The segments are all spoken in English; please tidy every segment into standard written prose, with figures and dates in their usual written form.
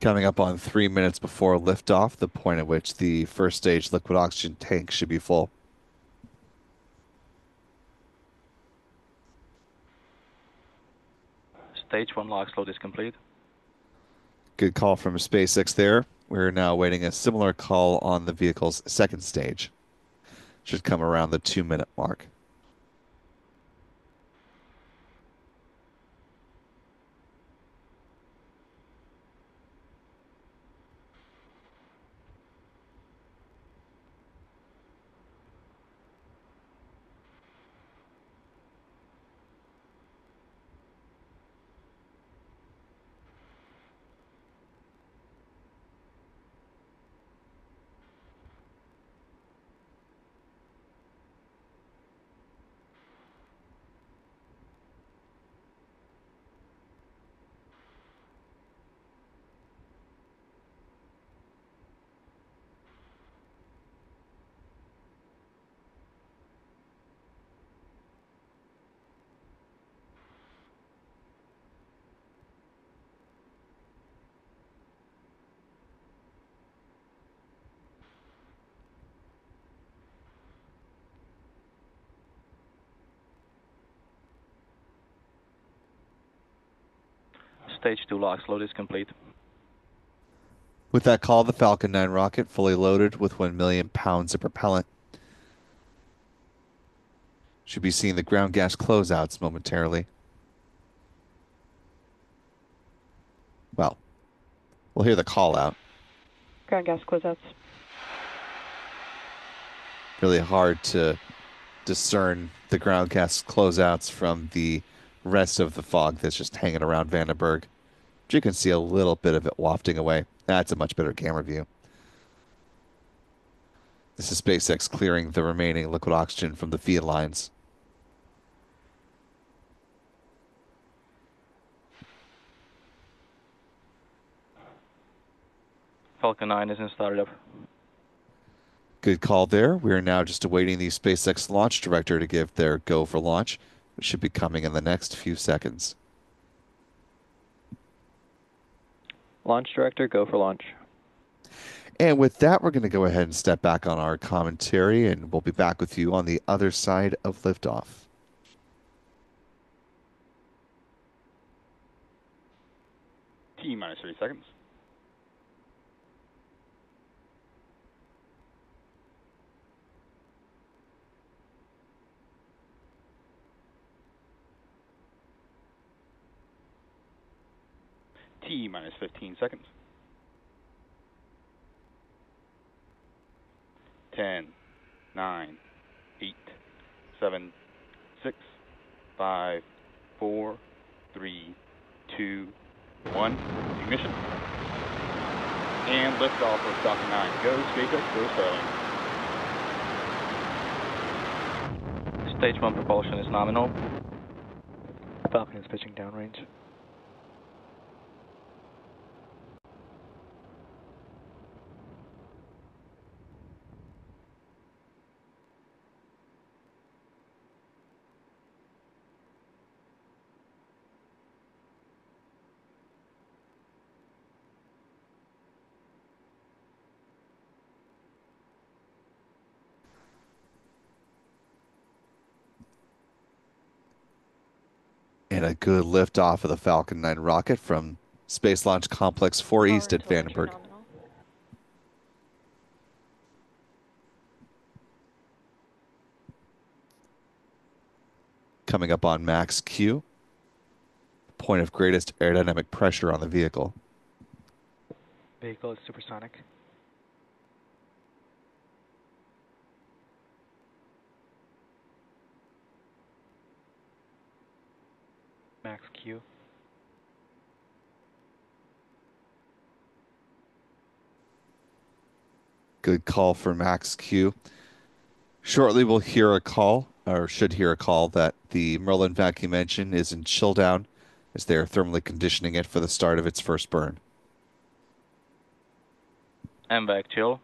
Coming up on 3 minutes before liftoff, the point at which the first stage liquid oxygen tank should be full. Stage 1 LOX load is complete. Good call from SpaceX there. We're now awaiting a similar call on the vehicle's second stage. Should come around the 2 minute mark. Stage 2 LOX load is complete. With that call, the Falcon 9 rocket fully loaded with 1 million pounds of propellant. Should be seeing the ground gas closeouts momentarily. Well, we'll hear the call out. Ground gas closeouts. Really hard to discern the ground gas closeouts from the rest of the fog that's just hanging around Vandenberg. But you can see a little bit of it wafting away. That's a much better camera view. This is SpaceX clearing the remaining liquid oxygen from the feed lines. Falcon 9 isn't started up. Good call there. We are now just awaiting the SpaceX launch director to give their go for launch, which should be coming in the next few seconds. Launch director, go for launch. And with that, we're going to go ahead and step back on our commentary, and we'll be back with you on the other side of liftoff. T minus 30 seconds. T minus 15 seconds. 10, 9, 8, 7, 6, 5, 4, 3, 2, 1. Ignition. And liftoff of Falcon 9. Go SpaceX, go Starlink. Stage 1 propulsion is nominal. Falcon is pitching downrange. And a good liftoff of the Falcon 9 rocket from Space Launch Complex 4 East at Vandenberg. Coming up on max Q, point of greatest aerodynamic pressure on the vehicle. Vehicle is supersonic. Max Q. Good call for max Q. Shortly we'll hear a call, or should hear a call, that the Merlin vacuum engine is in chill down as they're thermally conditioning it for the start of its first burn. MVAC chill.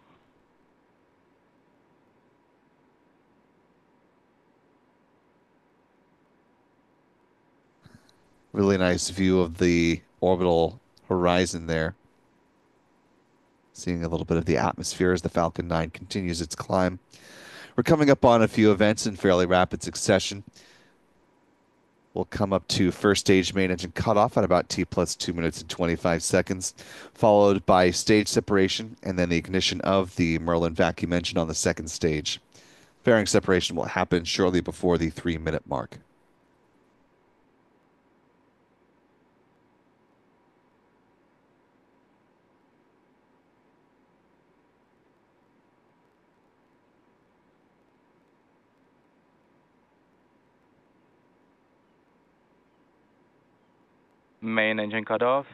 Really nice view of the orbital horizon there. Seeing a little bit of the atmosphere as the Falcon 9 continues its climb. We're coming up on a few events in fairly rapid succession. We'll come up to first stage main engine cutoff at about T plus 2 minutes and 25 seconds, followed by stage separation and then the ignition of the Merlin vacuum engine on the second stage. Fairing separation will happen shortly before the 3-minute mark. Main engine cutoff.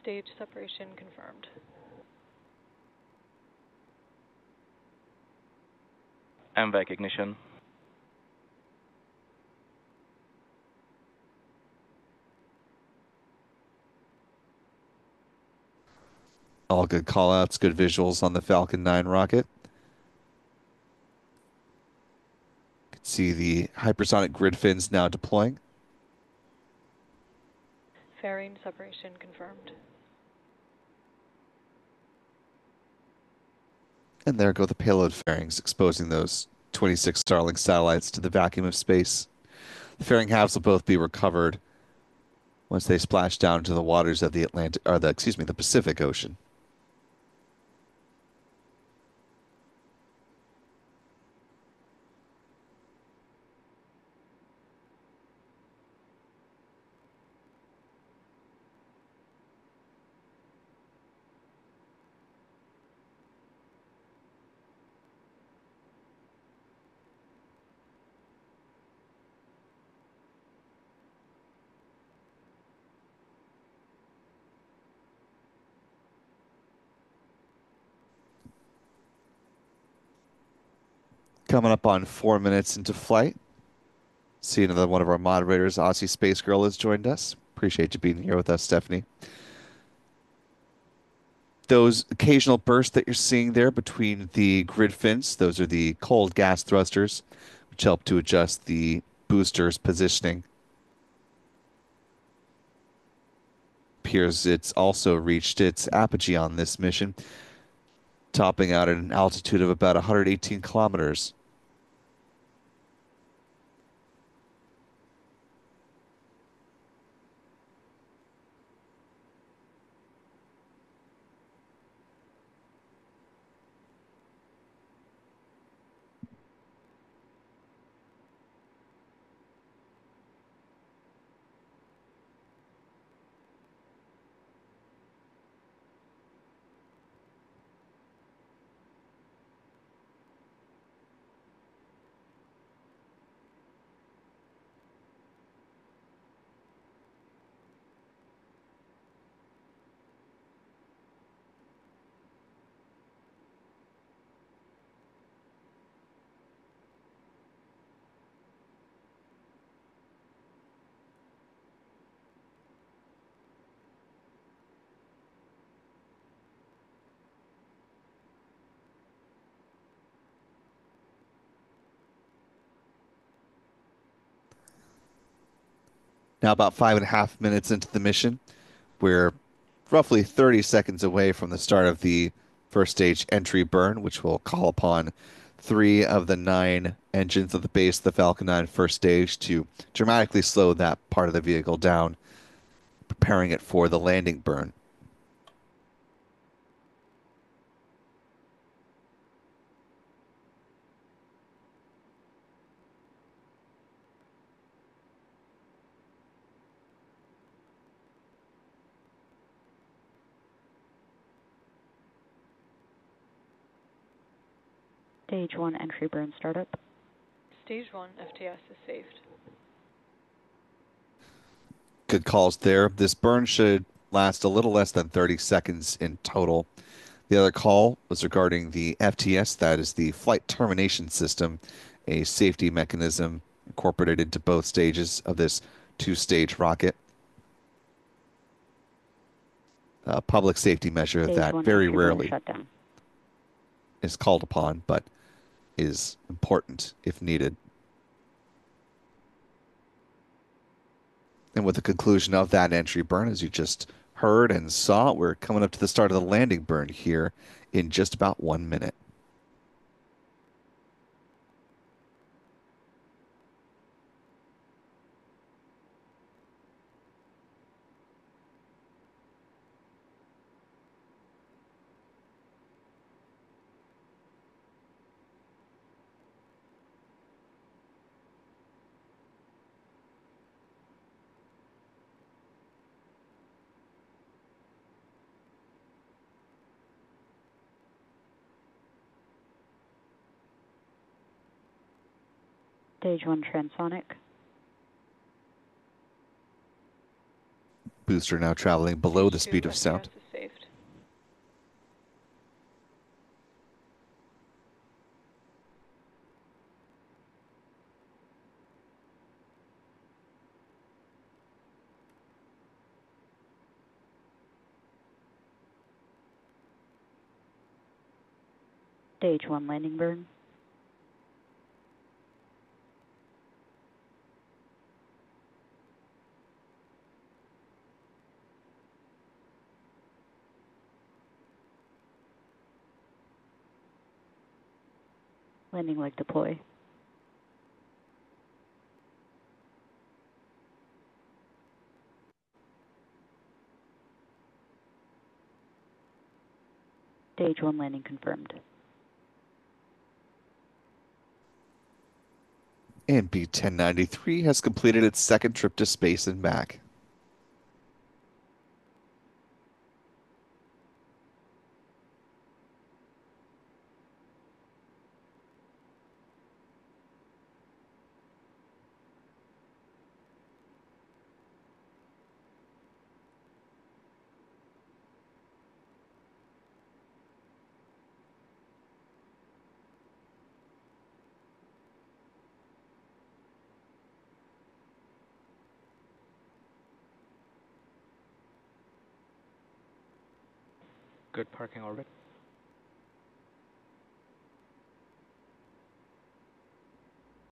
Stage separation confirmed. MVAC ignition. All good callouts, good visuals on the Falcon 9 rocket. You can see the hypersonic grid fins now deploying. Fairing separation confirmed. And there go the payload fairings, exposing those 26 Starlink satellites to the vacuum of space. The fairing halves will both be recovered once they splash down to the waters of the the Pacific Ocean. Coming up on 4 minutes into flight. See another one of our moderators, Aussie Space Girl, has joined us. Appreciate you being here with us, Stephanie. Those occasional bursts that you're seeing there between the grid fins, those are the cold gas thrusters, which help to adjust the booster's positioning. Appears it's also reached its apogee on this mission, topping out at an altitude of about 118 kilometers. Now about 5.5 minutes into the mission, we're roughly 30 seconds away from the start of the first stage entry burn, which will call upon 3 of the 9 engines at the base of the Falcon 9 first stage to dramatically slow that part of the vehicle down, preparing it for the landing burn. Stage 1 entry burn startup. Stage 1 FTS is saved. Good calls there. This burn should last a little less than 30 seconds in total. The other call was regarding the FTS, that is the flight termination system, a safety mechanism incorporated into both stages of this 2-stage rocket. A public safety measure Stage that 1 very entry burn rarely shutdown. is called upon, but is important if needed. And with the conclusion of that entry burn, as you just heard and saw, we're coming up to the start of the landing burn here in just about 1 minute. Stage 1 transonic. Booster now traveling below the Stage 2 speed of sound. FTS is saved. Stage 1 landing burn. Landing leg deploy. Stage 1 landing confirmed. And B-1093 has completed its second trip to space and back. Good parking orbit.